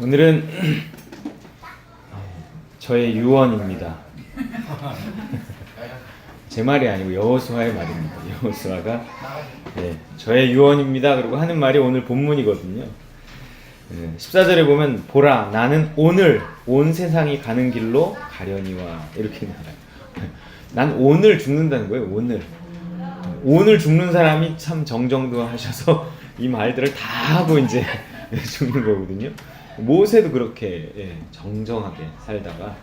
오늘은 저의 유언입니다. 제 말이 아니고 여호수아의 말입니다. 여호수아가 저의 유언입니다. 그리고 하는 말이 오늘 본문이거든요. 14절에 보면 보라 나는 오늘 온 세상이 가는 길로 가려니와 이렇게 나와요. 난 오늘 죽는다는 거예요. 오늘 죽는 사람이 참 정정도 하셔서 이 말들을 다 하고 이제 죽는 거거든요. 모세도 그렇게 정정하게 살다가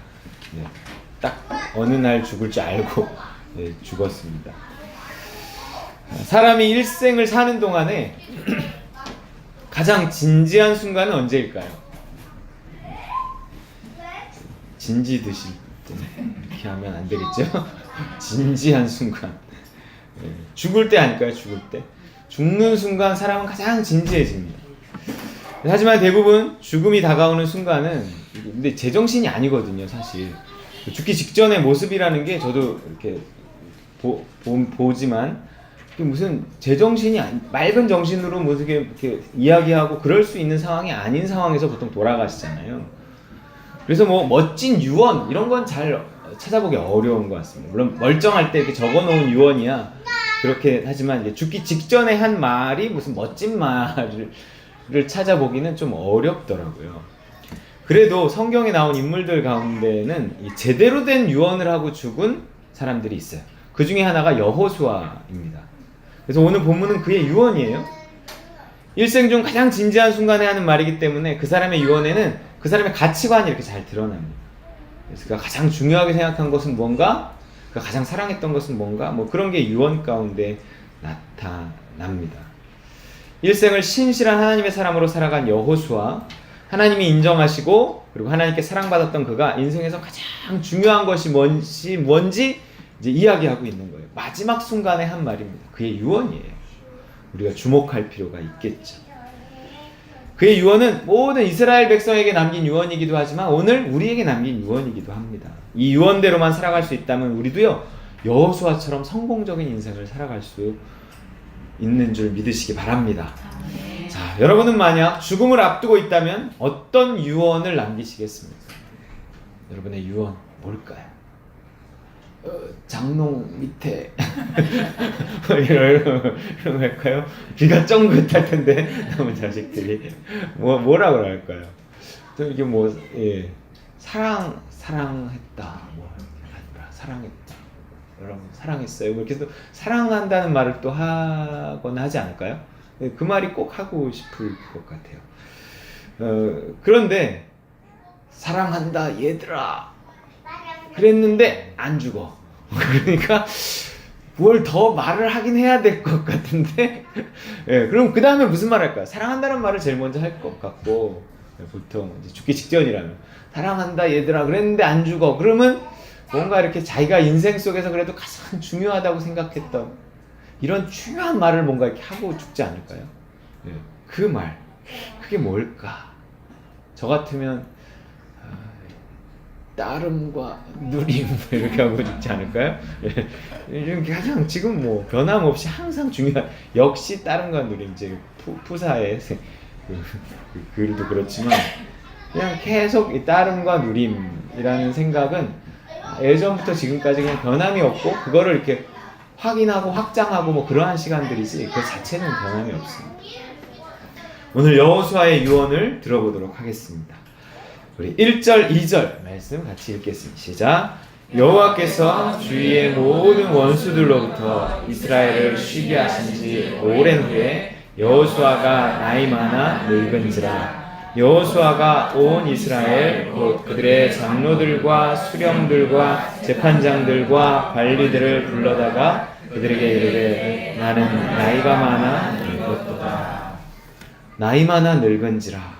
딱 어느 날 죽을 줄 알고 죽었습니다. 사람이 일생을 사는 동안에 가장 진지한 순간은 언제일까요? 진지 드실 때 이렇게 하면 안 되겠죠? 진지한 순간. 죽을 때 아닐까요? 죽을 때. 죽는 순간 사람은 가장 진지해집니다. 하지만 대부분 죽음이 다가오는 순간은 근데 제정신이 아니거든요, 사실. 죽기 직전의 모습이라는 게 저도 이렇게 보지만 무슨 제정신이 맑은 정신으로 뭐 이렇게 이야기하고 그럴 수 있는 상황이 아닌 상황에서 보통 돌아가시잖아요. 그래서 뭐 멋진 유언 이런 건 잘 찾아보기 어려운 것 같습니다. 물론 멀쩡할 때 이렇게 적어놓은 유언이야 그렇게 하지만 이제 죽기 직전에 한 말이 무슨 멋진 말을 찾아보기는 좀 어렵더라고요. 그래도 성경에 나온 인물들 가운데는 이 제대로 된 유언을 하고 죽은 사람들이 있어요. 그 중에 하나가 여호수아입니다. 그래서 오늘 본문은 그의 유언이에요. 일생 중 가장 진지한 순간에 하는 말이기 때문에 그 사람의 유언에는 그 사람의 가치관이 이렇게 잘 드러납니다. 그래서 그가 가장 중요하게 생각한 것은 뭔가, 그가 가장 사랑했던 것은 뭔가, 뭐 그런 게 유언 가운데 나타납니다. 일생을 신실한 하나님의 사람으로 살아간 여호수아, 하나님이 인정하시고 그리고 하나님께 사랑받았던 그가 인생에서 가장 중요한 것이 뭔지 이제 이야기하고 있는 거예요. 마지막 순간에 한 말입니다. 그의 유언이에요. 우리가 주목할 필요가 있겠죠. 그의 유언은 모든 이스라엘 백성에게 남긴 유언이기도 하지만 오늘 우리에게 남긴 유언이기도 합니다. 이 유언대로만 살아갈 수 있다면 우리도요 여호수아처럼 성공적인 인생을 살아갈 수 있는 줄 믿으시기 바랍니다. 자, 여러분은 만약 죽음을 앞두고 있다면 어떤 유언을 남기시겠습니까? 여러분의 유언 뭘까요? 장롱 밑에 이런 거 할까요? 귀가 쫑긋할 텐데 남은 자식들이 뭐라고 할까요? 또 이게 사랑했다 사랑했다 여러분 사랑했어요. 이렇게 또 사랑한다는 말을 또 하거나 하지 않을까요? 그 말이 꼭 하고 싶을 것 같아요. 그런데 사랑한다 얘들아 그랬는데 안 죽어. 그러니까 뭘 더 말을 하긴 해야 될 것 같은데 그럼 그 다음에 무슨 말 할까요? 사랑한다는 말을 제일 먼저 할 것 같고 보통 이제 죽기 직전이라면 사랑한다 얘들아 그랬는데 안 죽어. 그러면 뭔가 이렇게 자기가 인생 속에서 그래도 가장 중요하다고 생각했던 이런 중요한 말을 뭔가 이렇게 하고 죽지 않을까요? 그 말 그게 뭘까? 저 같으면 따름과 누림 이렇게 하고 있지 않을까요? 가장 지금 변함없이 항상 중요한 역시 따름과 누림 이제 푸사의 글도 그렇지만 그냥 계속 이 따름과 누림이라는 생각은 예전부터 지금까지 그냥 변함이 없고 그거를 이렇게 확인하고 확장하고 그러한 시간들이지 그 자체는 변함이 없습니다. 오늘 여호수아의 유언을 들어보도록 하겠습니다. 우리 1절, 2절 말씀 같이 읽겠습니다. 시작. 여호와께서 주위의 모든 원수들로부터 이스라엘을 쉬게 하신 지 오랜 후에 여호수아가 나이 많아 늙은지라 여호수아가 온 이스라엘 곧 그들의 장로들과 수령들과 재판장들과 관리들을 불러다가 그들에게 이르되 나는 나이가 많아 늙었도다. 나이 많아 늙은지라.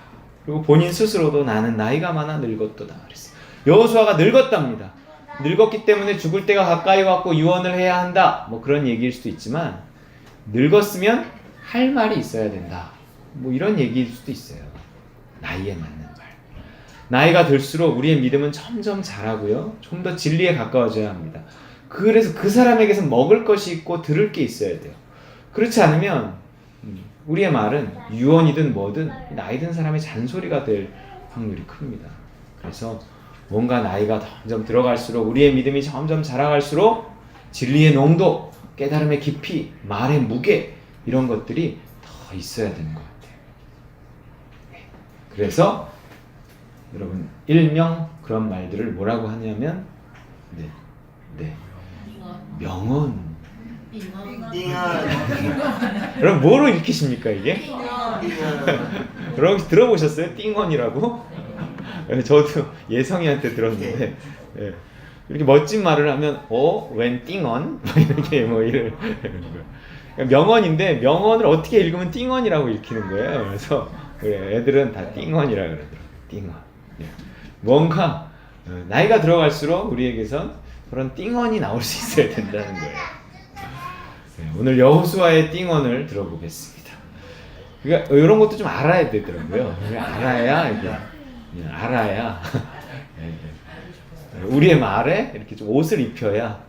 그리고 본인 스스로도 나는 나이가 많아 늙었도다 그랬어요. 여호수아가 늙었답니다. 늙었기 때문에 죽을 때가 가까이 왔고 유언을 해야 한다. 그런 얘기일 수도 있지만 늙었으면 할 말이 있어야 된다. 이런 얘기일 수도 있어요. 나이에 맞는 말. 나이가 들수록 우리의 믿음은 점점 자라고요. 좀 더 진리에 가까워져야 합니다. 그래서 그 사람에게서 먹을 것이 있고 들을 게 있어야 돼요. 그렇지 않으면 우리의 말은 유언이든 뭐든 나이 든 사람의 잔소리가 될 확률이 큽니다. 그래서 뭔가 나이가 점점 들어갈수록 우리의 믿음이 점점 자라갈수록 진리의 농도, 깨달음의 깊이, 말의 무게 이런 것들이 더 있어야 되는 것 같아요. 그래서 여러분 일명 그런 말들을 뭐라고 하냐면 명언. 그럼 뭐로 읽히십니까 이게? 여러분 들어보셨어요? 띵언이라고? 저도 예성이한테 들었는데 이렇게 멋진 말을 하면 웬 띵언? 이렇게 이런 거예요. 명언인데 명언을 어떻게 읽으면 띵언이라고 읽히는 거예요. 그래서 애들은 다 띵언이라 그러더라고요. 띵언. 뭔가 나이가 들어갈수록 우리에게선 그런 띵언이 나올 수 있어야 된다는 거예요. 오늘 여호수아의 띵언을 들어보겠습니다. 그러니까 이런 것도 좀 알아야 되더라고요. 알아야 우리의 말에 이렇게 좀 옷을 입혀야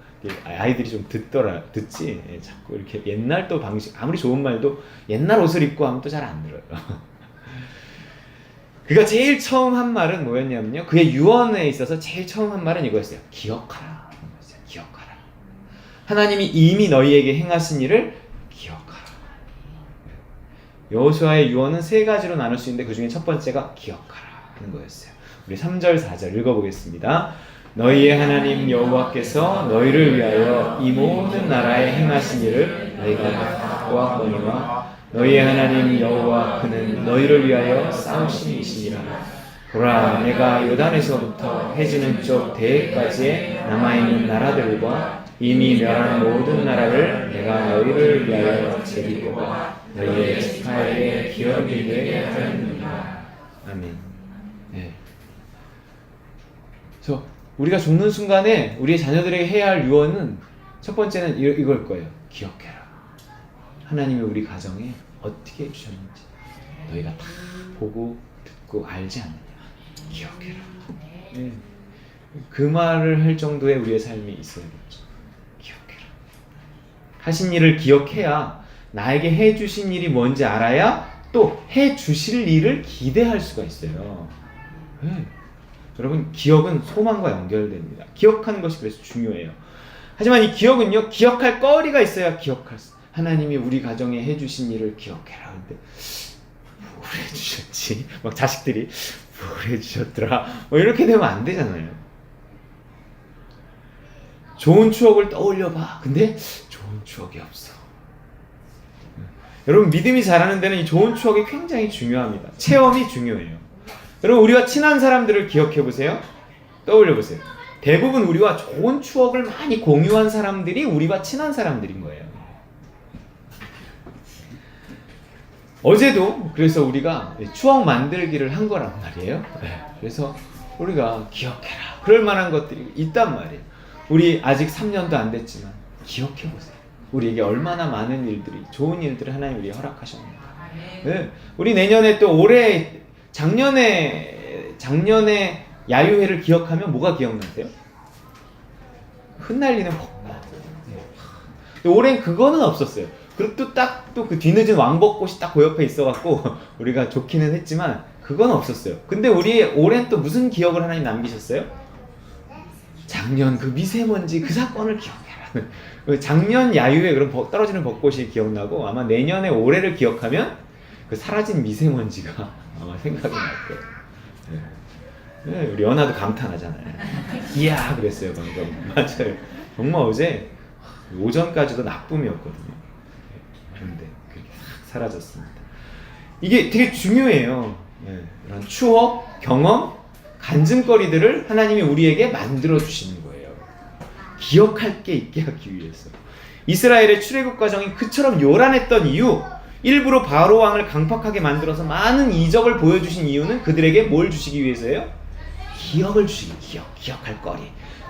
아이들이 좀 듣지. 자꾸 이렇게 옛날 또 방식 아무리 좋은 말도 옛날 옷을 입고 하면 또 잘 안 들어요. 그가 제일 처음 한 말은 뭐였냐면요. 그의 유언에 있어서 제일 처음 한 말은 이거였어요. 기억하라. 기억하라. 하나님이 이미 너희에게 행하신 일을 기억하라. 여호수아의 유언은 세 가지로 나눌 수 있는데 그 중에 첫 번째가 기억하라 하는 거였어요. 우리 3절 4절 읽어보겠습니다. 너희의 하나님 여호와께서 너희를 위하여 이 모든 나라에 행하신 일을 너희가 보았거니와 너희의 하나님 여호와 그는 너희를 위하여 싸우신 이시니라. 보라, 내가 요단에서부터 해지는 쪽 대해까지의 남아있는 나라들과 이미 멸한 모든 나라를 내가 너희를 위하여 제기고 너희의 지파에게 기업이게 하였느니라. 아멘. 네. 그래서 우리가 죽는 순간에 우리의 자녀들에게 해야 할 유언은 첫 번째는 이걸 거예요. 기억해라. 하나님이 우리 가정에 어떻게 해주셨는지 너희가 다 보고 듣고 알지 않느냐. 기억해라. 네. 그 말을 할 정도의 우리의 삶이 있어야겠죠. 기억해라. 하신 일을 기억해야 나에게 해주신 일이 뭔지 알아야 또 해주실 일을 기대할 수가 있어요. 네. 여러분 기억은 소망과 연결됩니다. 기억하는 것이 그래서 중요해요. 하지만 이 기억은요. 기억할 거리가 있어야 기억할 수. 하나님이 우리 가정에 해주신 일을 기억해라. 근데 뭘 해주셨지? 막 자식들이 뭘 해주셨더라? 뭐 이렇게 되면 안 되잖아요. 좋은 추억을 떠올려봐. 근데 좋은 추억이 없어. 여러분 믿음이 자라는 데는 이 좋은 추억이 굉장히 중요합니다. 체험이 중요해요. 여러분 우리와 친한 사람들을 기억해보세요. 떠올려보세요. 대부분 우리와 좋은 추억을 많이 공유한 사람들이 우리와 친한 사람들인 거예요. 어제도 그래서 우리가 추억 만들기를 한 거란 말이에요. 그래서 우리가 기억해라. 그럴 만한 것들이 있단 말이에요. 우리 아직 3년도 안 됐지만 기억해보세요. 우리에게 얼마나 많은 일들이 좋은 일들을 하나님 우리에게 허락하셨는가. 네. 우리 내년에 또 올해 작년에 야유회를 기억하면 뭐가 기억나세요? 흩날리는 벚꽃. 올해는 그거는 없었어요. 그리고 또 딱 또 그 뒤늦은 왕벚꽃이 딱 그 옆에 있어갖고 우리가 좋기는 했지만 그건 없었어요. 근데 우리 올해는 또 무슨 기억을 하나님 남기셨어요? 작년 그 미세먼지 그 사건을 기억해라. 작년 야유회 그럼 떨어지는 벚꽃이 기억나고 아마 내년에 올해를 기억하면 그 사라진 미세먼지가 아마 생각이 날 거예요. 네, 우리 연아도 감탄하잖아요. 이야 그랬어요 방금. 맞아요. 정말 어제 오전까지도 나쁨이었거든요. 그런데 그게 사라졌습니다. 이게 되게 중요해요. 네, 이런 추억, 경험, 간증거리들을 하나님이 우리에게 만들어 주시는 거예요. 기억할 게 있게 하기 위해서. 이스라엘의 출애굽 과정이 그처럼 요란했던 이유, 일부러 바로 왕을 강팍하게 만들어서 많은 이적을 보여주신 이유는 그들에게 뭘 주시기 위해서예요? 기억을 주시기, 기억할 거리.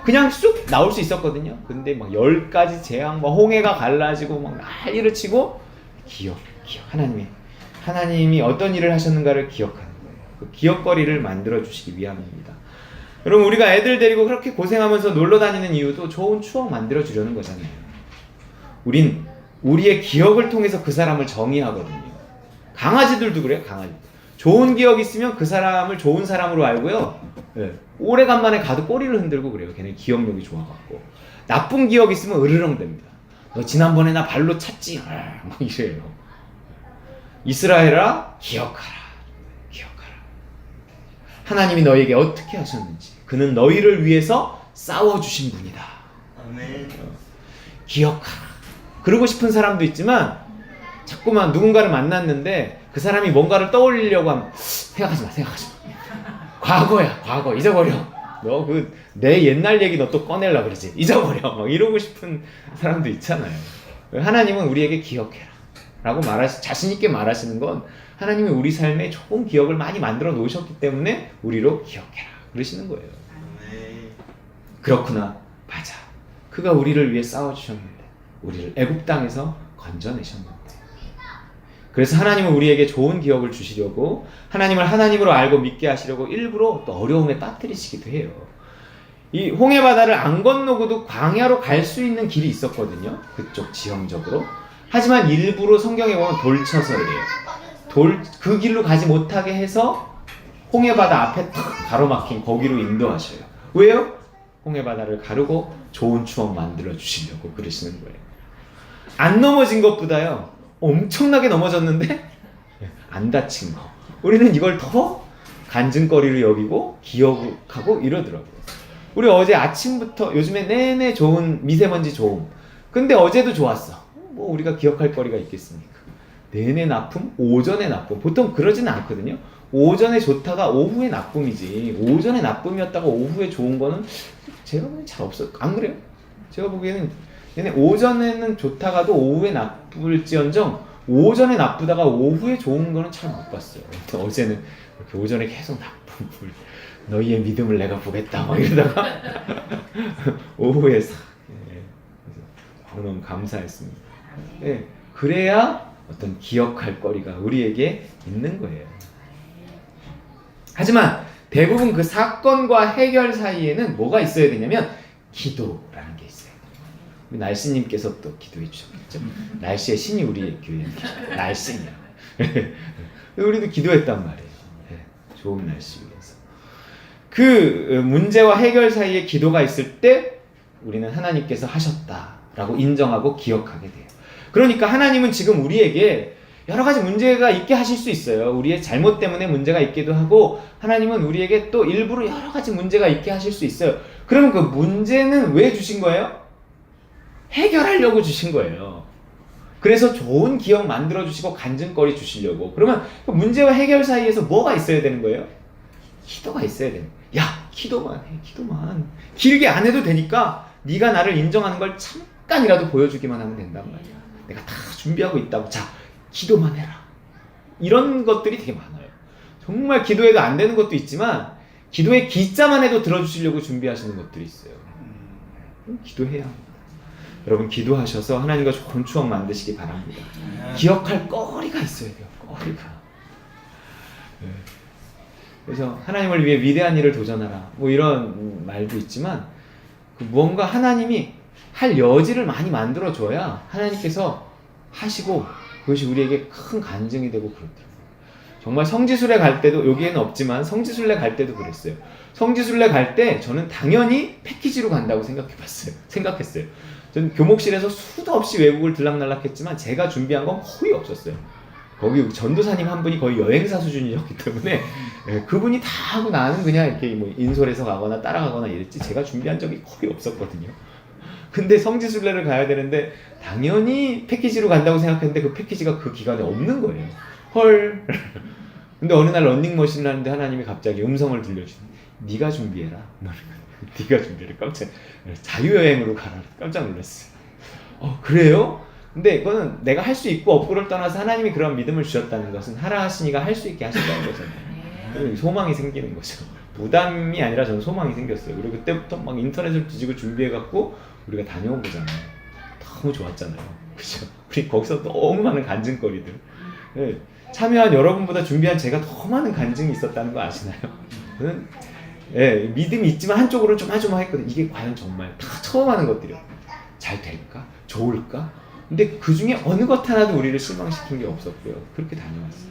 그냥 쑥 나올 수 있었거든요. 근데 막 10가지 재앙, 막 홍해가 갈라지고 막 난리를 치고 기억. 하나님이 어떤 일을 하셨는가를 기억하는 거예요. 그 기억거리를 만들어 주시기 위함입니다. 여러분 우리가 애들 데리고 그렇게 고생하면서 놀러 다니는 이유도 좋은 추억 만들어 주려는 거잖아요. 우린 우리의 기억을 통해서 그 사람을 정의하거든요. 강아지들도 그래요. 강아지. 좋은 기억 있으면 그 사람을 좋은 사람으로 알고요. 예, 오래간만에 가도 꼬리를 흔들고 그래요. 걔네 기억력이 좋아갖고. 나쁜 기억 있으면 으르렁 됩니다. 너 지난번에 나 발로 찼지? 막 이래요. 이스라엘아, 기억하라. 기억하라. 하나님이 너에게 어떻게 하셨는지. 그는 너희를 위해서 싸워주신 분이다. 아멘. 기억하라. 그러고 싶은 사람도 있지만 자꾸만 누군가를 만났는데 그 사람이 뭔가를 떠올리려고 하면 생각하지 마. 과거야. 과거. 잊어버려. 너 내 옛날 얘기 너 또 꺼내려고 그러지. 잊어버려. 막 이러고 싶은 사람도 있잖아요. 하나님은 우리에게 기억해라 라고 자신 있게 말하시는 건 하나님이 우리 삶에 좋은 기억을 많이 만들어 놓으셨기 때문에 우리로 기억해라 그러시는 거예요. 그렇구나. 맞아. 그가 우리를 위해 싸워주셨는데 우리를 애굽 땅에서 건져내셨는데. 그래서 하나님은 우리에게 좋은 기억을 주시려고 하나님을 하나님으로 알고 믿게 하시려고 일부러 또 어려움에 빠뜨리시기도 해요. 이 홍해바다를 안 건너고도 광야로 갈 수 있는 길이 있었거든요. 그쪽 지형적으로. 하지만 일부러 성경에 보면 돌쳐서 이래요. 그 길로 가지 못하게 해서 홍해바다 앞에 탁 가로막힌 거기로 인도하셔요. 왜요? 홍해바다를 가르고 좋은 추억 만들어 주시려고 그러시는 거예요. 안 넘어진 것보다요. 엄청나게 넘어졌는데 안 다친 거. 우리는 이걸 더 간증거리로 여기고 기억하고 이러더라고요. 우리 어제 아침부터 요즘에 내내 좋은 미세먼지 좋음. 근데 어제도 좋았어. 뭐 우리가 기억할 거리가 있겠습니까? 내내 나쁨, 오전에 나쁨. 보통 그러지는 않거든요. 오전에 좋다가 오후에 나쁨이지. 오전에 나쁨이었다가 오후에 좋은 거는 제가 보기엔 잘 없어요. 안 그래요? 제가 보기에는 얘네 오전에는 좋다가도 오후에 나쁠지언정 오전에 나쁘다가 오후에 좋은 거는 잘 못 봤어요. 어제는 이렇게 오전에 계속 나쁜 불, 너희의 믿음을 내가 보겠다 막 이러다가 오후에 싹. 너무 감사했습니다. 예, 그래야 어떤 기억할 거리가 우리에게 있는 거예요. 하지만 대부분 그 사건과 해결 사이에는 뭐가 있어야 되냐면 기도라는 게 있어요. 우리 날씨님께서 또 기도해 주셨겠죠. 날씨의 신이 우리 교회에 날씨냐. 우리도 기도했단 말이에요. 좋은 날씨 위해서. 그 문제와 해결 사이에 기도가 있을 때 우리는 하나님께서 하셨다라고 인정하고 기억하게 돼요. 그러니까 하나님은 지금 우리에게 여러 가지 문제가 있게 하실 수 있어요. 우리의 잘못 때문에 문제가 있기도 하고 하나님은 우리에게 또 일부러 여러 가지 문제가 있게 하실 수 있어요. 그러면 그 문제는 왜 주신 거예요? 해결하려고 주신 거예요. 그래서 좋은 기억 만들어 주시고 간증거리 주시려고. 그러면 그 문제와 해결 사이에서 뭐가 있어야 되는 거예요? 기도가 있어야 되는 거예요. 야, 기도만 해. 기도만. 길게 안 해도 되니까 네가 나를 인정하는 걸 잠깐이라도 보여주기만 하면 된단 말이야. 내가 다 준비하고 있다고. 자, 기도만 해라. 이런 것들이 되게 많아요. 정말 기도해도 안 되는 것도 있지만 기도의 기자만 해도 들어주시려고 준비하시는 것들이 있어요. 기도해야 합니다. 여러분 기도하셔서 하나님과 좋은 추억 만드시기 바랍니다. 기억할 거리가 있어야 돼요. 거리가. 그래서 하나님을 위해 위대한 일을 도전하라. 뭐 이런 말도 있지만 그 무언가 하나님이 할 여지를 많이 만들어줘야 하나님께서 하시고 그것이 우리에게 큰 간증이 되고 그렇더라고요. 정말 성지순례 갈 때도 여기에는 없지만 성지순례 갈 때도 그랬어요. 성지순례 갈 때 저는 당연히 패키지로 간다고 생각했어요. 전 교목실에서 수도 없이 외국을 들락날락했지만 제가 준비한 건 거의 없었어요. 거기 전도사님 한 분이 거의 여행사 수준이었기 때문에 그분이 다 하고 나는 그냥 이렇게 뭐 인솔해서 가거나 따라가거나 이랬지 제가 준비한 적이 거의 없었거든요. 근데 성지순례를 가야 되는데 당연히 패키지로 간다고 생각했는데 그 패키지가 그 기간에 없는 거예요. 헐. 근데 어느 날 런닝머신을 하는데 하나님이 갑자기 음성을 들려주시는 네가 준비해라. 네가 준비해라. 자유여행으로 가라. 깜짝 놀랐어요. 그래요? 근데 이거는 내가 할 수 있고 없고를 떠나서 하나님이 그런 믿음을 주셨다는 것은 하라 하시니가 할 수 있게 하신다는 거잖아요. 소망이 생기는 거죠. 부담이 아니라 저는 소망이 생겼어요. 그리고 그때부터 막 인터넷을 뒤지고 준비해갖고 우리가 다녀오잖아요. 너무 좋았잖아요. 그죠? 우리 거기서 너무 많은 간증거리들. 참여한 여러분보다 준비한 제가 더 많은 간증이 있었다는 거 아시나요? 저는 믿음이 있지만 한쪽으로 조마조마했거든요. 이게 과연 정말 다 처음 하는 것들이요. 잘 될까? 좋을까? 근데 그 중에 어느 것 하나도 우리를 실망시킨 게 없었고요. 그렇게 다녀왔어요.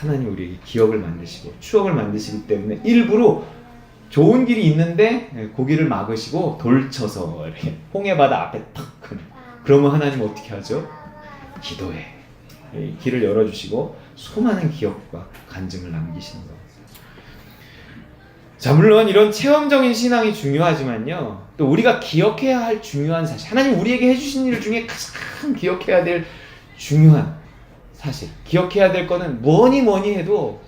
하나님 우리에게 기억을 만드시고 추억을 만드시기 때문에 일부러 좋은 길이 있는데 고기를 막으시고 돌쳐서 이렇게 홍해바다 앞에 탁 그러면 하나님 어떻게 하죠? 기도해 길을 열어주시고 수많은 기억과 간증을 남기시는 것. 자, 물론 이런 체험적인 신앙이 중요하지만요, 또 우리가 기억해야 할 중요한 사실, 하나님 우리에게 해주신 일 중에 가장 기억해야 될 중요한 사실, 기억해야 될 거는 뭐니 해도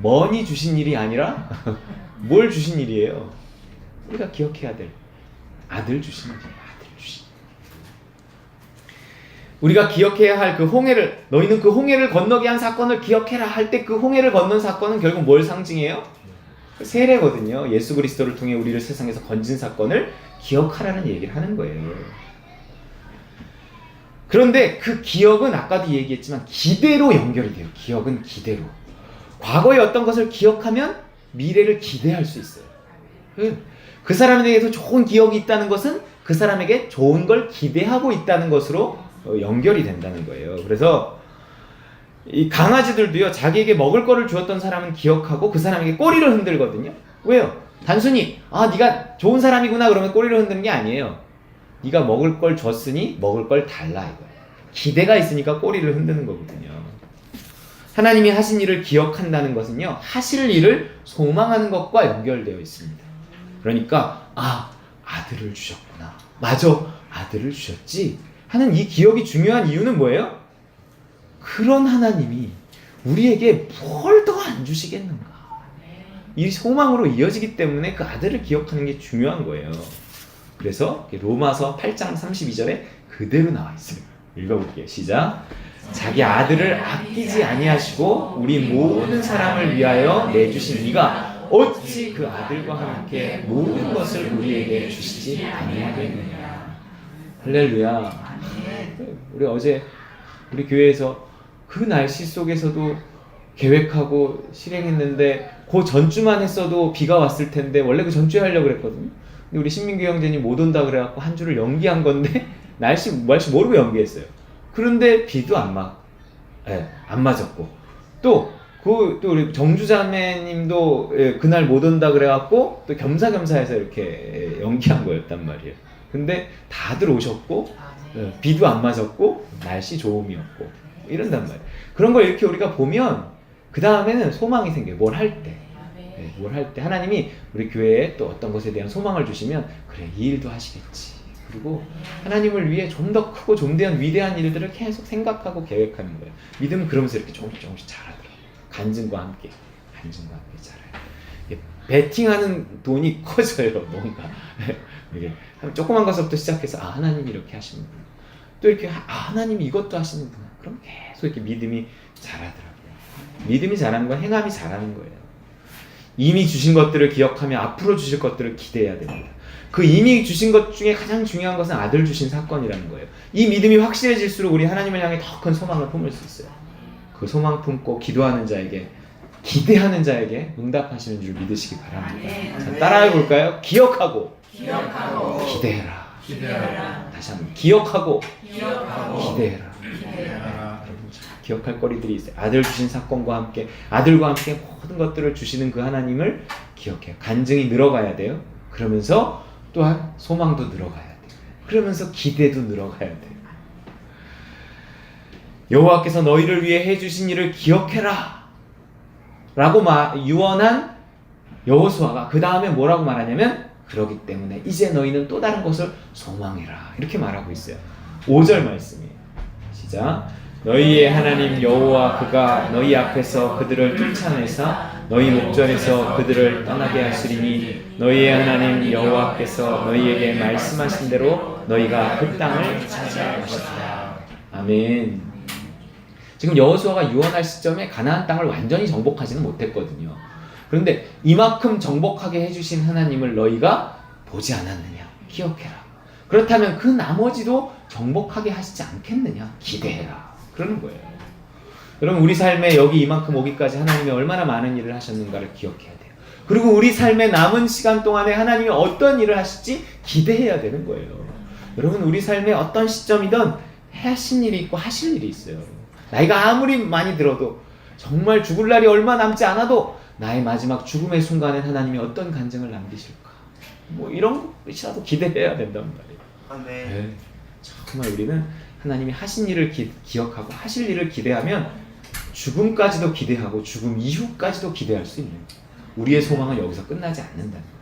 뭐니 주신 일이 아니라 뭘 주신 일이에요? 우리가 기억해야 될 아들 주신 일이에요. 아들 주신. 우리가 기억해야 할 그 홍해를, 너희는 그 홍해를 건너게 한 사건을 기억해라 할 때 그 홍해를 건넌 사건은 결국 뭘 상징해요? 세례거든요. 예수 그리스도를 통해 우리를 세상에서 건진 사건을 기억하라는 얘기를 하는 거예요. 그런데 그 기억은 아까도 얘기했지만 기대로 연결이 돼요. 기억은 기대로. 과거의 어떤 것을 기억하면 미래를 기대할 수 있어요. 그 사람에 대해서 좋은 기억이 있다는 것은 그 사람에게 좋은 걸 기대하고 있다는 것으로 연결이 된다는 거예요. 그래서 이 강아지들도요, 자기에게 먹을 거를 주었던 사람은 기억하고 그 사람에게 꼬리를 흔들거든요. 왜요? 단순히 네가 좋은 사람이구나 그러면 꼬리를 흔드는 게 아니에요. 네가 먹을 걸 줬으니 먹을 걸 달라 이거예요. 기대가 있으니까 꼬리를 흔드는 거거든요. 하나님이 하신 일을 기억한다는 것은요, 하실 일을 소망하는 것과 연결되어 있습니다. 그러니까 아들을 주셨구나, 맞아, 아들을 주셨지 하는 이 기억이 중요한 이유는 뭐예요? 그런 하나님이 우리에게 뭘 더 안 주시겠는가, 이 소망으로 이어지기 때문에 그 아들을 기억하는 게 중요한 거예요. 그래서 로마서 8장 32절에 그대로 나와 있어요. 읽어볼게요. 시작. 자기 아들을 아끼지 아니하시고 우리 모든 사람을 위하여 내주신 이가 어찌 그 아들과 함께 모든 것을 우리에게 주시지 아니하겠느냐. 할렐루야. 우리 어제 우리 교회에서 그 날씨 속에서도 계획하고 실행했는데 그 전주만 했어도 비가 왔을 텐데 원래 그 전주에 하려고 그랬거든요. 근데 우리 신민규 형제님 못 온다 그래갖고 한 주를 연기한 건데 날씨 모르고 연기했어요. 그런데 비도 안 맞았고 또 우리 정주자매님도 그날 못 온다 그래갖고 또 겸사겸사해서 이렇게 연기한 거였단 말이에요. 근데 다들 오셨고 비도 안 맞았고 날씨 좋음이었고 이런단 말이에요. 그런 걸 이렇게 우리가 보면 그 다음에는 소망이 생겨요. 뭘 할 때. 뭘 할 때 하나님이 우리 교회에 또 어떤 것에 대한 소망을 주시면 그래, 이 일도 하시겠지. 그리고 하나님을 위해 좀 더 크고 좀 더 위대한 일들을 계속 생각하고 계획하는 거예요. 믿음은 그러면서 이렇게 조금씩 자라더라고요. 간증과 함께 자라요. 베팅하는 돈이 커져요. 뭔가 이게 조그만 것부터 시작해서 하나님이 이렇게 하시는구나, 또 이렇게 하나님이 이것도 하시는구나, 그럼 계속 이렇게 믿음이 자라더라고요. 믿음이 자라는 건 행함이 자라는 거예요. 이미 주신 것들을 기억하며 앞으로 주실 것들을 기대해야 됩니다. 그 이미 주신 것 중에 가장 중요한 것은 아들 주신 사건이라는 거예요. 이 믿음이 확실해질수록 우리 하나님을 향해 더 큰 소망을 품을 수 있어요. 그 소망 품고 기도하는 자에게, 기대하는 자에게 응답하시는 줄 믿으시기 바랍니다. 자, 따라해 볼까요? 기억하고 기대해라. 다시 한번 기억하고 기대해라. 기억할 거리들이 있어요. 아들 주신 사건과 함께, 아들과 함께 모든 것들을 주시는 그 하나님을 기억해요. 간증이 늘어가야 돼요. 그러면서 또한 소망도 늘어가야 돼요. 그러면서 기대도 늘어가야 돼요. 여호와께서 너희를 위해 해주신 일을 기억해라 라고 유언한 여호수아가 그 다음에 뭐라고 말하냐면, 그러기 때문에 이제 너희는 또 다른 것을 소망해라, 이렇게 말하고 있어요. 5절 말씀이에요. 시작. 너희의 하나님 여호와 그가 너희 앞에서 그들을 쫓아내사 너희 목전에서 그들을 떠나게 하시리니 너희의 하나님 여호와께서 너희에게 말씀하신 대로 너희가 그 땅을 차지할 것이다. 아멘. 지금 여호수아가 유언할 시점에 가나안 땅을 완전히 정복하지는 못했거든요. 그런데 이만큼 정복하게 해주신 하나님을 너희가 보지 않았느냐, 기억해라. 그렇다면 그 나머지도 정복하게 하시지 않겠느냐, 기대해라, 그러는 거예요. 여러분, 우리 삶에 여기 이만큼 오기까지 하나님이 얼마나 많은 일을 하셨는가를 기억해야 돼요. 그리고 우리 삶의 남은 시간 동안에 하나님이 어떤 일을 하실지 기대해야 되는 거예요. 여러분, 우리 삶의 어떤 시점이든 하신 일이 있고 하실 일이 있어요. 나이가 아무리 많이 들어도 정말 죽을 날이 얼마 남지 않아도 나의 마지막 죽음의 순간엔 하나님이 어떤 간증을 남기실까? 뭐 이런 것이라도 기대해야 된단 말이에요. 아, 네. 네. 정말 우리는 하나님이 하신 일을 기억하고 하실 일을 기대하면 죽음까지도 기대하고 죽음 이후까지도 기대할 수 있는 거예요. 우리의 소망은 여기서 끝나지 않는다는 거예요.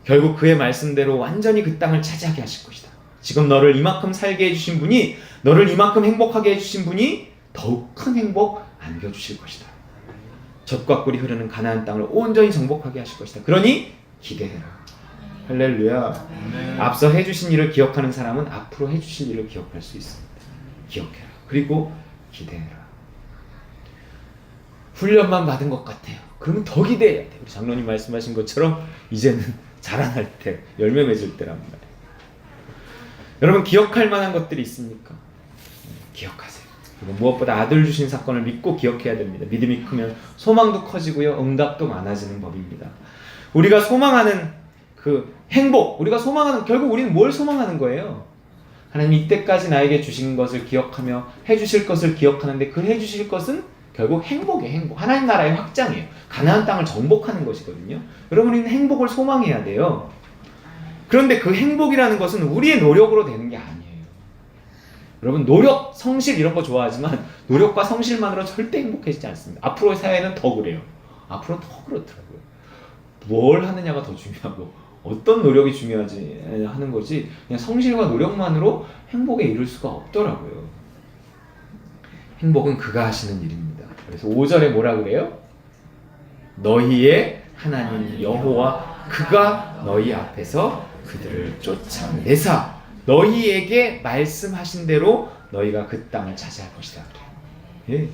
결국 그의 말씀대로 완전히 그 땅을 차지하게 하실 것이다. 지금 너를 이만큼 살게 해주신 분이, 너를 이만큼 행복하게 해주신 분이 더욱 큰 행복 안겨주실 것이다. 젖과 꿀이 흐르는 가나안 땅을 온전히 정복하게 하실 것이다. 그러니 기대해라. 할렐루야. 앞서 해주신 일을 기억하는 사람은 앞으로 해주실 일을 기억할 수 있습니다. 기억해라. 그리고 기대해라. 훈련만 받은 것 같아요. 그러면 더 기대해야 돼요. 우리 장로님 말씀하신 것처럼 이제는 자라날 때, 열매 맺을 때란 말이에요. 여러분 기억할 만한 것들이 있습니까? 기억하세요. 그리고 무엇보다 아들 주신 사건을 믿고 기억해야 됩니다. 믿음이 크면 소망도 커지고요. 응답도 많아지는 법입니다. 우리가 소망하는 그 행복, 우리가 소망하는, 결국 우리는 뭘 소망하는 거예요? 하나님 이때까지 나에게 주신 것을 기억하며 해주실 것을 기억하는데 그 해주실 것은 결국 행복이에요. 행복. 하나님 나라의 확장이에요. 가나안 땅을 정복하는 것이거든요. 여러분 우리는 행복을 소망해야 돼요. 그런데 그 행복이라는 것은 우리의 노력으로 되는 게 아니에요. 여러분 노력, 성실 이런 거 좋아하지만 노력과 성실만으로 절대 행복해지지 않습니다. 앞으로의 사회는 더 그래요. 앞으로는 더 그렇더라고요. 뭘 하느냐가 더 중요하고 어떤 노력이 중요하지 하는 거지 그냥 성실과 노력만으로 행복에 이를 수가 없더라고요. 행복은 그가 하시는 일입니다. 그래서 5절에 뭐라 그래요? 너희의 하나님 여호와 그가 너희 앞에서 그들을 쫓아내사 너희에게 말씀하신 대로 너희가 그 땅을 차지할 것이다. 예.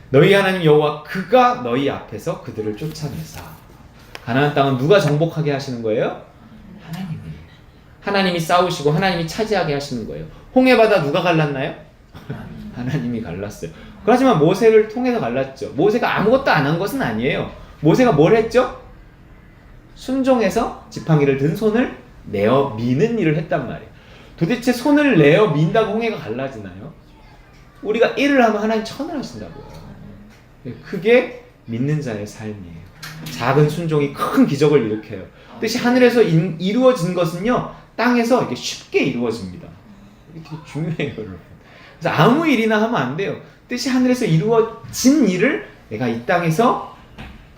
너희 하나님 여호와 그가 너희 앞에서 그들을 쫓아내사. 가나안 땅은 누가 정복하게 하시는 거예요? 하나님이. 하나님이 싸우시고 하나님이 차지하게 하시는 거예요. 홍해바다 누가 갈랐나요? 하나님이 갈랐어요. 그렇지만 모세를 통해서 갈랐죠. 모세가 아무것도 안 한 것은 아니에요. 모세가 뭘 했죠? 순종해서 지팡이를 든 손을 내어 미는 일을 했단 말이에요. 도대체 손을 내어 민다고 홍해가 갈라지나요? 우리가 일을 하면 하나님 천을 하신다고요. 그게 믿는 자의 삶이에요. 작은 순종이 큰 기적을 일으켜요. 뜻이 하늘에서 이루어진 것은요, 땅에서 이렇게 쉽게 이루어집니다. 이게 되게 중요해요, 여러분. 그래서 아무 일이나 하면 안 돼요. 뜻이 하늘에서 이루어진 일을 내가 이 땅에서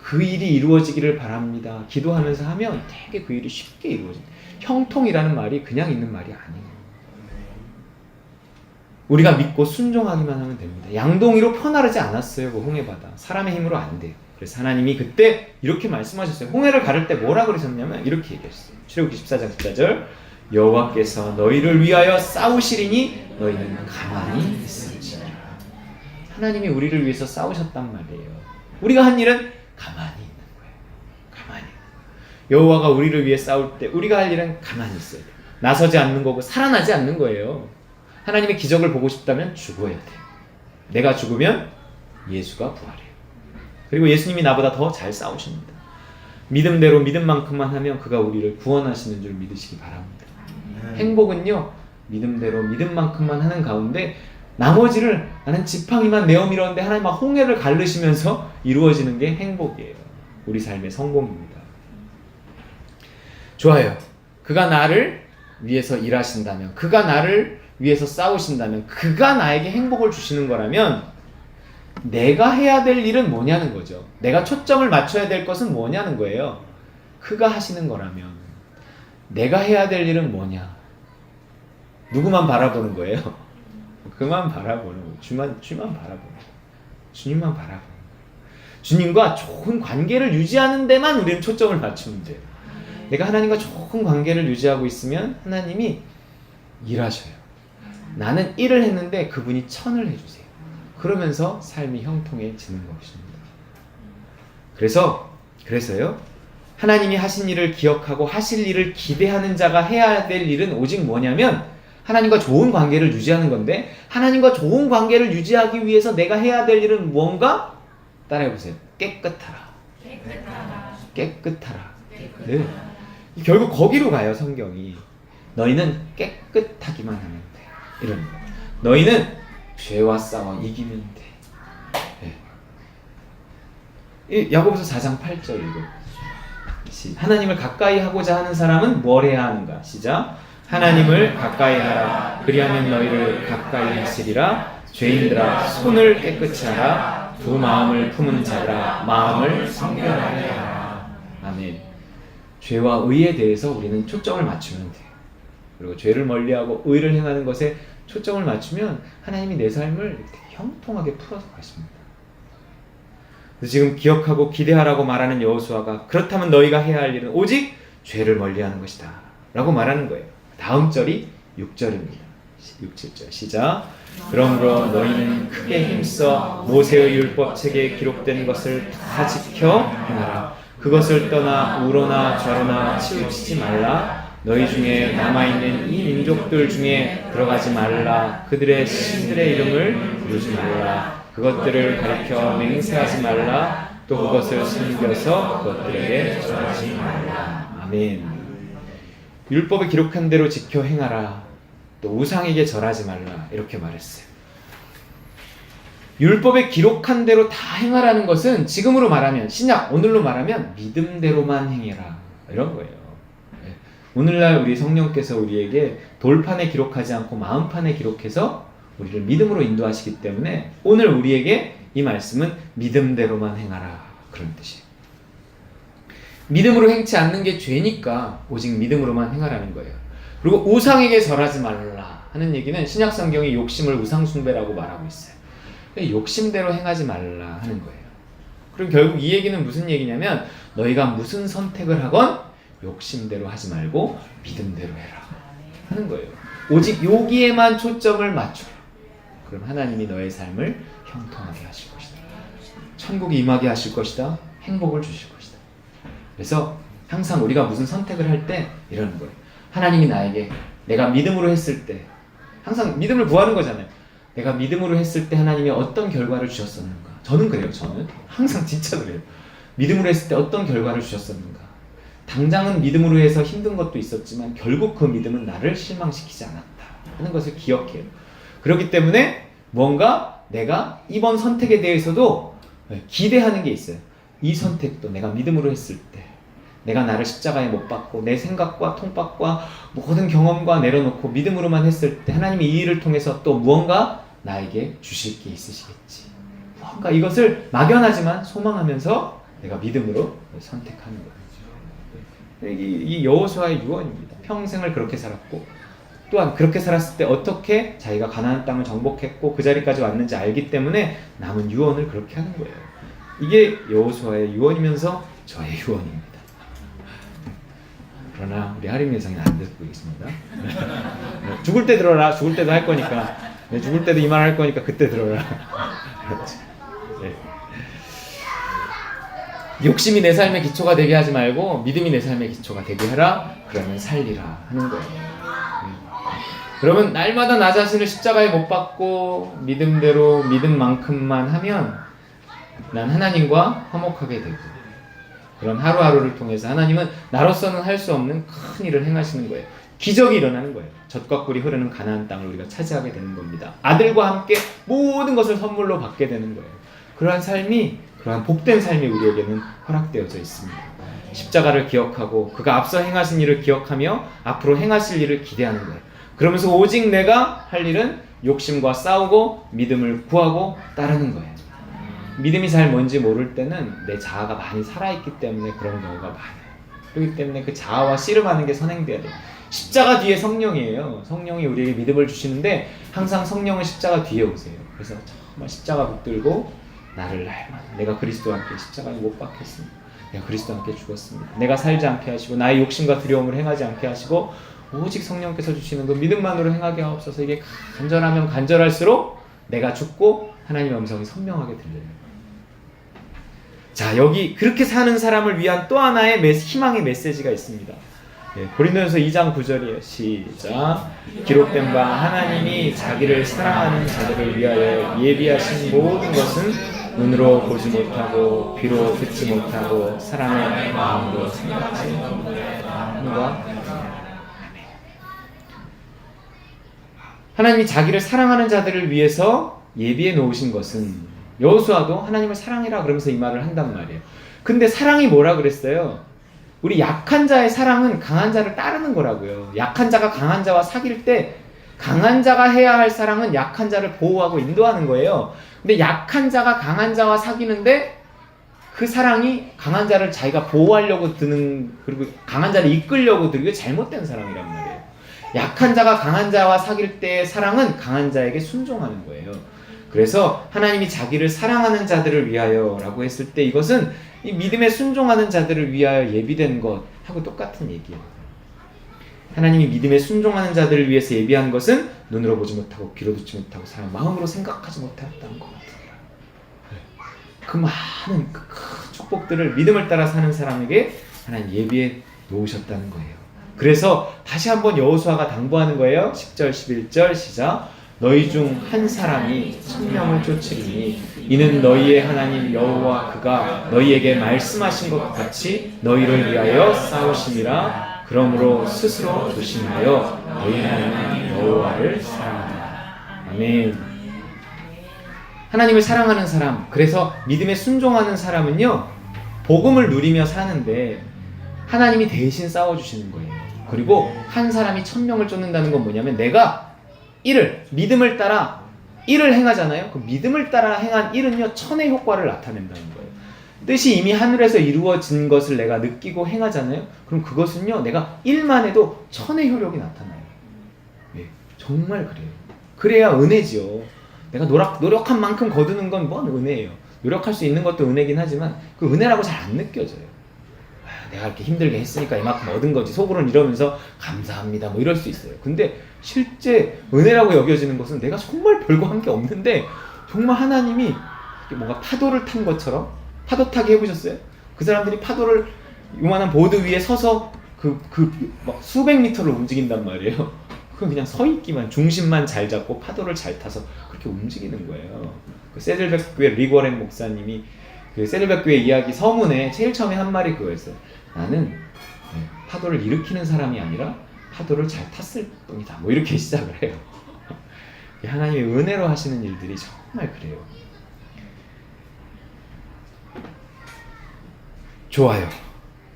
그 일이 이루어지기를 바랍니다. 기도하면서 하면 되게 그 일이 쉽게 이루어집니다. 형통이라는 말이 그냥 있는 말이 아니에요. 우리가 믿고 순종하기만 하면 됩니다. 양동이로 퍼나르지 않았어요. 그 홍해바다. 사람의 힘으로 안 돼요. 그래서 하나님이 그때 이렇게 말씀하셨어요. 홍해를 가를 때 뭐라 그러셨냐면 이렇게 얘기했어요. 출애굽기 14장 14절 여호와께서 너희를 위하여 싸우시리니 너희는 가만히 있을지어다. 하나님이 우리를 위해서 싸우셨단 말이에요. 우리가 한 일은 가만히 있는 거예요. 가만히. 여호와가 우리를 위해 싸울 때 우리가 할 일은 가만히 있어야 돼요. 나서지 않는 거고 살아나지 않는 거예요. 하나님의 기적을 보고 싶다면 죽어야 돼요. 내가 죽으면 예수가 부활해요. 그리고 예수님이 나보다 더 잘 싸우십니다. 믿음대로 믿음만큼만 하면 그가 우리를 구원하시는 줄 믿으시기 바랍니다. 행복은요, 믿음대로 믿음만큼만 하는 가운데 나머지를 나는 지팡이만 내어 밀었는데 하나님 막 홍해를 가르시면서 이루어지는 게 행복이에요. 우리 삶의 성공입니다. 좋아요. 그가 나를 위해서 일하신다면, 그가 나를 위해서 싸우신다면, 그가 나에게 행복을 주시는 거라면 내가 해야 될 일은 뭐냐는 거죠. 내가 초점을 맞춰야 될 것은 뭐냐는 거예요. 그가 하시는 거라면 내가 해야 될 일은 뭐냐? 누구만 바라보는 거예요? 그만 바라보는 거예요. 주만 바라보는 거예요. 주님만 바라보는 거예요. 주님과 좋은 관계를 유지하는 데만 우리는 초점을 맞추면 돼요. 내가 하나님과 좋은 관계를 유지하고 있으면 하나님이 일하셔요. 나는 일을 했는데 그분이 천을 해주세요. 그러면서 삶이 형통해지는 것입니다. 그래서요. 하나님이 하신 일을 기억하고 하실 일을 기대하는 자가 해야 될 일은 오직 뭐냐면 하나님과 좋은 관계를 유지하는 건데 하나님과 좋은 관계를 유지하기 위해서 내가 해야 될 일은 뭔가? 따라해보세요. 깨끗하라. 깨끗하라. 네. 결국 거기로 가요, 성경이. 너희는 깨끗하기만 하면 돼. 이런 거. 너희는 죄와 싸워 이기면 돼. 야고보서 4장 8절 읽어. 하나님을 가까이 하고자 하는 사람은 뭘 해야 하는가? 시작. 하나님을 가까이 하라. 그리하면 너희를 가까이 하시리라. 죄인들아 손을 깨끗이 하라. 두 마음을 품은 자들아 마음을 성결하게 하라. 아멘. 죄와 의에 대해서 우리는 초점을 맞추면 돼요. 그리고 죄를 멀리하고 의를 행하는 것에 초점을 맞추면 하나님이 내 삶을 이렇게 형통하게 풀어서 가십니다. 그래서 지금 기억하고 기대하라고 말하는 여호수아가 그렇다면 너희가 해야 할 일은 오직 죄를 멀리하는 것이다 라고 말하는 거예요. 다음 절이 6절입니다. 6, 7절 시작. 그러므로 너희는 크게 힘써 모세의 율법책에 기록된 것을 다 지켜 행하라. 그것을 떠나 우로나 좌로나 치우치지 말라. 너희 중에 남아있는 이 민족들 중에 들어가지 말라. 그들의 신들의 이름을 부르지 말라. 그것들을 가리켜 맹세하지 말라. 또 그것을 숨겨서 그것들에게 절하지 말라. 아멘. 율법에 기록한 대로 지켜 행하라. 또 우상에게 절하지 말라. 이렇게 말했어요. 율법에 기록한 대로 다 행하라는 것은 지금으로 말하면 신약 오늘로 말하면 믿음대로만 행해라 이런 거예요. 오늘날 우리 성령께서 우리에게 돌판에 기록하지 않고 마음판에 기록해서 우리를 믿음으로 인도하시기 때문에 오늘 우리에게 이 말씀은 믿음대로만 행하라 그런 뜻이에요. 믿음으로 행치 않는 게 죄니까 오직 믿음으로만 행하라는 거예요. 그리고 우상에게 절하지 말라 하는 얘기는 신약 성경이 욕심을 우상 숭배라고 말하고 있어요. 욕심대로 행하지 말라 하는 거예요. 그럼 결국 이 얘기는 무슨 얘기냐면 너희가 무슨 선택을 하건 욕심대로 하지 말고 믿음대로 해라 하는 거예요. 오직 여기에만 초점을 맞춰라. 그럼 하나님이 너의 삶을 형통하게 하실 것이다. 천국이 임하게 하실 것이다. 행복을 주실 것이다. 그래서 항상 우리가 무슨 선택을 할 때 이러는 거예요. 하나님이 나에게 내가 믿음으로 했을 때 항상 믿음을 구하는 거잖아요. 내가 믿음으로 했을 때 하나님이 어떤 결과를 주셨었는가. 저는 그래요. 저는 항상 진짜 그래요. 믿음으로 했을 때 어떤 결과를 주셨었는가. 당장은 믿음으로 해서 힘든 것도 있었지만 결국 그 믿음은 나를 실망시키지 않았다 하는 것을 기억해요. 그렇기 때문에 뭔가 내가 이번 선택에 대해서도 기대하는 게 있어요. 이 선택도 내가 믿음으로 했을 때 내가 나를 십자가에 못 박고 내 생각과 통박과 모든 경험과 내려놓고 믿음으로만 했을 때 하나님이 이 일을 통해서 또 무언가 나에게 주실 게 있으시겠지. 무언가 이것을 막연하지만 소망하면서 내가 믿음으로 선택하는 거예요. 이 여호수아의 유언입니다. 평생을 그렇게 살았고 또한 그렇게 살았을 때 어떻게 자기가 가나안 땅을 정복했고 그 자리까지 왔는지 알기 때문에 남은 유언을 그렇게 하는 거예요. 이게 여호수아의 유언이면서 저의 유언입니다. 그러나 우리 하림 예상이 안 듣고 있습니다. 죽을 때 들어라. 죽을 때도 할 거니까. 죽을 때도 이 말 할 거니까 그때 들어라. 네. 욕심이 내 삶의 기초가 되게 하지 말고 믿음이 내 삶의 기초가 되게 해라. 그러면 살리라 하는 거예요. 그러면 날마다 나 자신을 십자가에 못 박고 믿음대로 믿음만큼만 하면 난 하나님과 화목하게 되고 그런 하루하루를 통해서 하나님은 나로서는 할 수 없는 큰 일을 행하시는 거예요. 기적이 일어나는 거예요. 젖과 꿀이 흐르는 가나안 땅을 우리가 차지하게 되는 겁니다. 아들과 함께 모든 것을 선물로 받게 되는 거예요. 그러한 삶이 그러한 복된 삶이 우리에게는 허락되어져 있습니다. 십자가를 기억하고 그가 앞서 행하신 일을 기억하며 앞으로 행하실 일을 기대하는 거예요. 그러면서 오직 내가 할 일은 욕심과 싸우고 믿음을 구하고 따르는 거예요. 믿음이 잘 뭔지 모를 때는 내 자아가 많이 살아있기 때문에 그런 경우가 많아요. 그렇기 때문에 그 자아와 씨름하는 게 선행돼야 돼요. 십자가 뒤에 성령이에요. 성령이 우리에게 믿음을 주시는데 항상 성령은 십자가 뒤에 오세요. 그래서 정말 십자가 붙들고 나를 닮아 내가 그리스도와 함께 십자가에 못 박혔습니다. 내가 그리스도와 함께 죽었습니다. 내가 살지 않게 하시고 나의 욕심과 두려움을 행하지 않게 하시고 오직 성령께서 주시는 그 믿음만으로 행하게 하옵소서. 이게 간절하면 간절할수록 내가 죽고 하나님의 음성이 선명하게 들려요. 자, 여기 그렇게 사는 사람을 위한 또 하나의 희망의 메시지가 있습니다. 고린도전서 2장 9절이에요. 시작. 기록된 바 하나님이 자기를 사랑하는 자들을 위하여 예비하신 모든 것은 눈으로 보지 못하고 귀로 듣지 못하고 사람의 마음으로 생각하지 못하는 것. 하나님이 자기를 사랑하는 자들을 위해서 예비해 놓으신 것은 여호수아도 하나님을 사랑해라 그러면서 이 말을 한단 말이에요. 근데 사랑이 뭐라 그랬어요? 우리 약한 자의 사랑은 강한 자를 따르는 거라고요. 약한 자가 강한 자와 사귈 때 강한 자가 해야 할 사랑은 약한 자를 보호하고 인도하는 거예요. 근데 약한 자가 강한 자와 사귀는데 그 사랑이 강한 자를 자기가 보호하려고 드는, 그리고 강한 자를 이끌려고 드는 게 잘못된 사랑이란 말이에요. 약한 자가 강한 자와 사귈 때의 사랑은 강한 자에게 순종하는 거예요. 그래서 하나님이 자기를 사랑하는 자들을 위하여 라고 했을 때 이것은 이 믿음에 순종하는 자들을 위하여 예비된 것하고 똑같은 얘기예요. 하나님이 믿음에 순종하는 자들을 위해서 예비한 것은 눈으로 보지 못하고 귀로 듣지 못하고 사람 마음으로 생각하지 못했다는 것 같아요. 그 많은 그 큰 축복들을 믿음을 따라 사는 사람에게 하나님 예비해 놓으셨다는 거예요. 그래서 다시 한번 여호수아가 당부하는 거예요. 10절 11절 시작. 너희 중 한 사람이 1000명을 쫓으리니 이는 너희의 하나님 여호와 그가 너희에게 말씀하신 것 같이 너희를 위하여 싸우심이라. 그러므로 스스로 조심하여 너희 하나님 여호와를 사랑하라. 아멘. 하나님을 사랑하는 사람, 그래서 믿음에 순종하는 사람은요, 복음을 누리며 사는데 하나님이 대신 싸워주시는 거예요. 그리고 한 사람이 1000명을 쫓는다는 건 뭐냐면 내가 믿음을 따라 일을 행하잖아요. 그 믿음을 따라 행한 일은요, 천의 효과를 나타낸다는 거예요. 뜻이 이미 하늘에서 이루어진 것을 내가 느끼고 행하잖아요. 그럼 그것은요, 내가 일만 해도 천의 효력이 나타나요. 예, 정말 그래요. 그래야 은혜지요. 내가 노력한 만큼 거두는 건 뭔 은혜예요. 노력할 수 있는 것도 은혜긴 하지만 그 은혜라고 잘 안 느껴져요. 내가 이렇게 힘들게 했으니까 이만큼 얻은 거지. 속으로는 이러면서 감사합니다 뭐 이럴 수 있어요. 근데 실제 은혜라고 여겨지는 것은 내가 정말 별거 한 게 없는데 정말 하나님이 뭔가 파도를 탄 것처럼, 파도 타기 해보셨어요? 그 사람들이 파도를 요만한 보드 위에 서서 막 수백 미터를 움직인단 말이에요. 그건 그냥 서 있기만, 중심만 잘 잡고 파도를 잘 타서 그렇게 움직이는 거예요. 그 세들백 교회 리거렌 목사님이 그 세들백 교회 이야기 서문에 제일 처음에 한 말이 그거였어요. 나는 파도를 일으키는 사람이 아니라 파도를 잘 탔을 뿐이다. 뭐 이렇게 시작을 해요. 하나님의 은혜로 하시는 일들이 정말 그래요. 좋아요.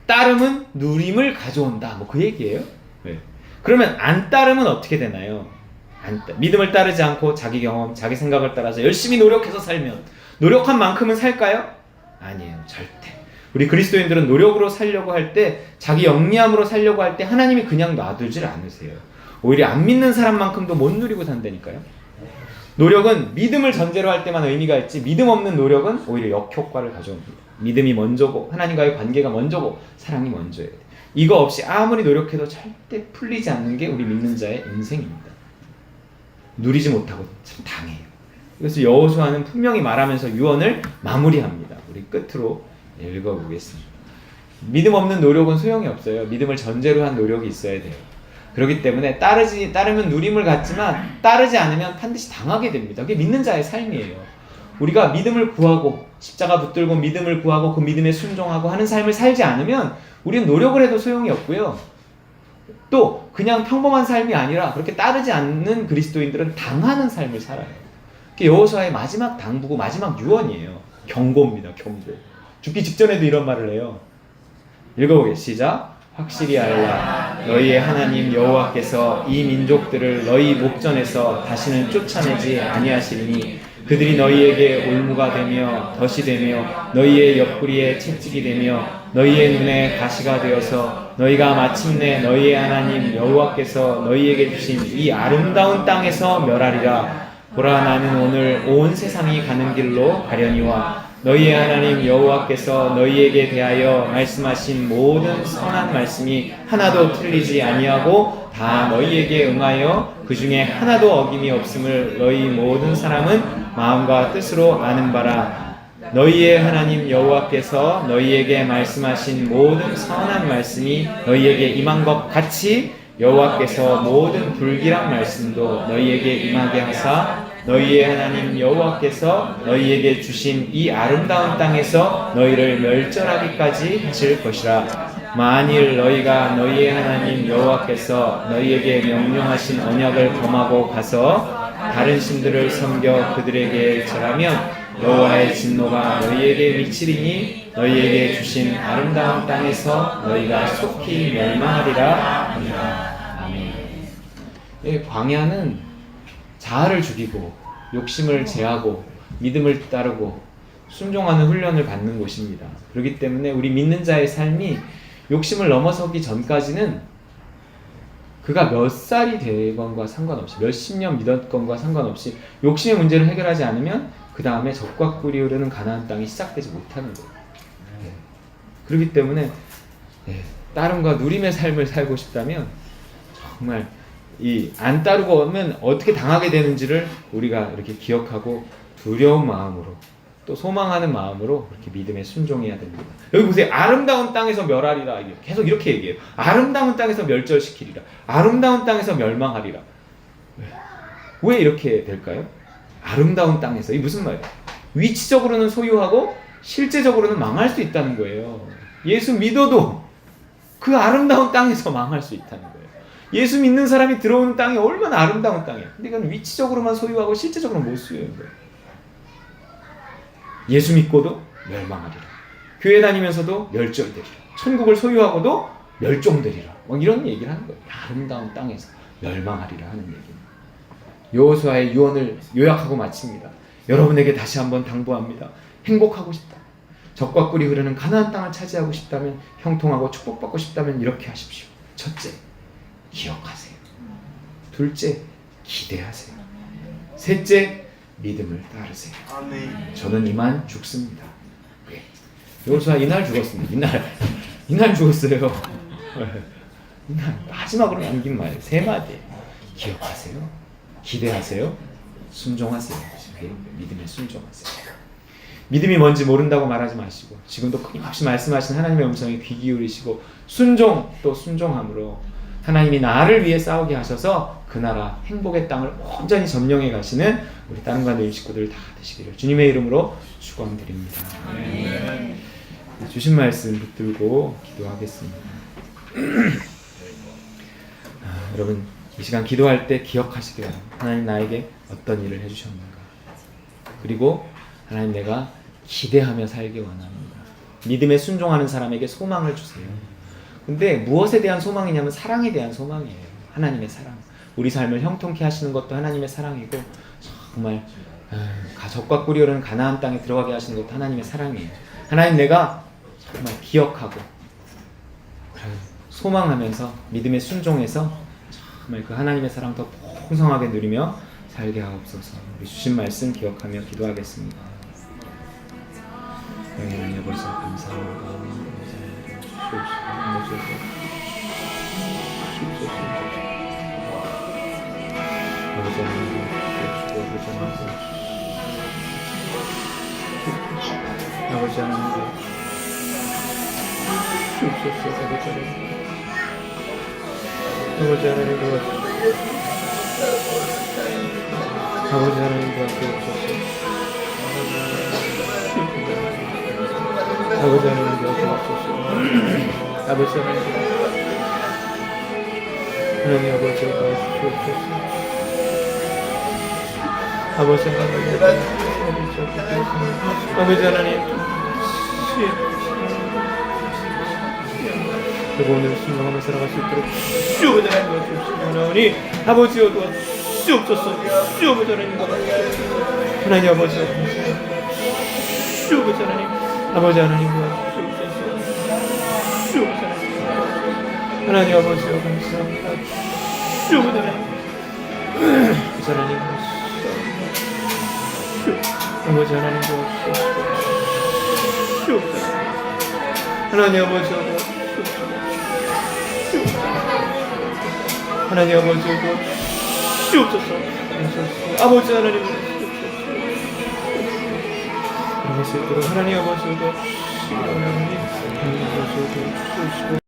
따름은 누림을 가져온다. 뭐 그 얘기예요. 네. 그러면 안 따르면 어떻게 되나요? 믿음을 따르지 않고 자기 경험, 자기 생각을 따라서 열심히 노력해서 살면 노력한 만큼은 살까요? 아니에요. 절대. 우리 그리스도인들은 노력으로 살려고 할 때, 자기 영리함으로 살려고 할 때 하나님이 그냥 놔두질 않으세요. 오히려 안 믿는 사람만큼도 못 누리고 산다니까요. 노력은 믿음을 전제로 할 때만 의미가 있지, 믿음 없는 노력은 오히려 역효과를 가져옵니다. 믿음이 먼저고 하나님과의 관계가 먼저고 사랑이 먼저예요. 이거 없이 아무리 노력해도 절대 풀리지 않는 게 우리 믿는 자의 인생입니다. 누리지 못하고 참 당해요. 그래서 여호수아는 분명히 말하면서 유언을 마무리합니다. 우리 끝으로 읽어보겠습니다. 믿음 없는 노력은 소용이 없어요. 믿음을 전제로 한 노력이 있어야 돼요. 그렇기 때문에 따르면 누림을 갖지만 따르지 않으면 반드시 당하게 됩니다. 그게 믿는 자의 삶이에요. 우리가 믿음을 구하고 십자가 붙들고 믿음을 구하고 그 믿음에 순종하고 하는 삶을 살지 않으면 우리는 노력을 해도 소용이 없고요. 또 그냥 평범한 삶이 아니라 그렇게 따르지 않는 그리스도인들은 당하는 삶을 살아요. 그게 여호수아의 마지막 당부고 마지막 유언이에요. 경고입니다. 경고. 죽기 직전에도 이런 말을 해요. 읽어보겠습니다. 시작. 확실히 알라. 너희의 하나님 여호와께서 이 민족들을 너희 목전에서 다시는 쫓아내지 아니하시리니 그들이 너희에게 올무가 되며 덫이 되며 너희의 옆구리에 채찍이 되며 너희의 눈에 가시가 되어서 너희가 마침내 너희의 하나님 여호와께서 너희에게 주신 이 아름다운 땅에서 멸하리라. 보라, 나는 오늘 온 세상이 가는 길로 가려니와 너희의 하나님 여호와께서 너희에게 대하여 말씀하신 모든 선한 말씀이 하나도 틀리지 아니하고 다 너희에게 응하여 그 중에 하나도 어김이 없음을 너희 모든 사람은 마음과 뜻으로 아는 바라. 너희의 하나님 여호와께서 너희에게 말씀하신 모든 선한 말씀이 너희에게 임한 것 같이 여호와께서 모든 불길한 말씀도 너희에게 임하게 하사 너희의 하나님 여호와께서 너희에게 주신 이 아름다운 땅에서 너희를 멸절하기까지 하실 것이라. 만일 너희가 너희의 하나님 여호와께서 너희에게 명령하신 언약을 범하고 가서 다른 신들을 섬겨 그들에게 절하면 여호와의 진노가 너희에게 미치리니 너희에게 주신 아름다운 땅에서 너희가 속히 멸망하리라 하니라. 아멘. 이 광야는 자아를 죽이고 욕심을 제하고 믿음을 따르고 순종하는 훈련을 받는 곳입니다. 그렇기 때문에 우리 믿는 자의 삶이 욕심을 넘어서기 전까지는 그가 몇 살이 되건과 상관없이 몇십 년 믿었건과 상관없이 욕심의 문제를 해결하지 않으면 그 다음에 적과 꿀이 흐르는 가나안 땅이 시작되지 못하는 거예요. 그렇기 때문에 따름과 누림의 삶을 살고 싶다면 정말 이 안 따르고 오면 어떻게 당하게 되는지를 우리가 이렇게 기억하고 두려운 마음으로 또 소망하는 마음으로 그렇게 믿음에 순종해야 됩니다. 여기 보세요. 아름다운 땅에서 멸하리라. 계속 이렇게 얘기해요. 아름다운 땅에서 멸절시키리라. 아름다운 땅에서 멸망하리라. 왜 이렇게 될까요? 아름다운 땅에서. 이 무슨 말이에요? 위치적으로는 소유하고 실제적으로는 망할 수 있다는 거예요. 예수 믿어도 그 아름다운 땅에서 망할 수 있다는 거예요. 예수 믿는 사람이 들어오는 땅이 얼마나 아름다운 땅이에요. 근데 이건 위치적으로만 소유하고 실제적으로는 못 소유하는 거예요. 예수 믿고도 멸망하리라. 교회 다니면서도 멸절되리라. 천국을 소유하고도 멸종되리라. 막 이런 얘기를 하는 거예요. 아름다운 땅에서 멸망하리라 하는 얘기입니다. 여호수아의 유언을 요약하고 마칩니다. 여러분에게 다시 한번 당부합니다. 행복하고 싶다. 적과 꿀이 흐르는 가나안 땅을 차지하고 싶다면, 형통하고 축복받고 싶다면 이렇게 하십시오. 첫째, 기억하세요. 둘째, 기대하세요. 셋째, 믿음을 따르세요. 아멘. 저는 이만 죽습니다. 여호수아 이날 죽었습니다. 이날 죽었어요. 이날 마지막으로 남긴 말 세 마디. 기억하세요. 기대하세요. 순종하세요. 믿음에 순종하세요. 믿음이 뭔지 모른다고 말하지 마시고 지금도 끊임없이 말씀하신 하나님의 음성에 귀 기울이시고 순종 또 순종함으로 하나님이 나를 위해 싸우게 하셔서 그 나라 행복의 땅을 온전히 점령해 가시는 우리 따님과 너희 식구들 다 되시기를 주님의 이름으로 축원드립니다. 네. 주신 말씀 붙들고 기도하겠습니다. 여러분 이 시간 기도할 때 기억하시기 바랍니다. 하나님 나에게 어떤 일을 해주셨는가. 그리고 하나님 내가 기대하며 살기 원합니다. 믿음에 순종하는 사람에게 소망을 주세요. 근데 무엇에 대한 소망이냐면 사랑에 대한 소망이에요. 하나님의 사랑. 우리 삶을 형통케 하시는 것도 하나님의 사랑이고 정말 적과 꿀이 흐르는 가나안 땅에 들어가게 하시는 것도 하나님의 사랑이에요. 하나님 내가 정말 기억하고 소망하면서 믿음에 순종해서 정말 그 하나님의 사랑 더 풍성하게 누리며 살게 하옵소서. 우리 주신 말씀 기억하며 기도하겠습니다. 하나님 아버지 감사합니다. 아버지 하나님 아버지 하나님 도와주시옵소서. 아버지 하나님 도와주옵소서. 아버지 하나님 도와주옵소서. 아버지 하나님 하나님 아버지 도와주옵소서. 아버지 하나님 아버지 하나님 그리고 오늘 순종하며 살아갈 수 있도록 주어져 하나님 도와주옵시오니 아버지여 도와주옵소서. 아버지 하나님 도와주옵소서. 하나님 아버지여 도와주옵소서. 하나님 아버지 하나님 도와주옵소서. 하나님 아버지여 감사합니다. 아버지 하나님 아버지 하나님 도와주옵소서. 하나님 아버지여 하나님 아버지여 도와주옵소서. 아버지 하나님 도와주옵소서. 하나님 아버지여 도와주옵소서.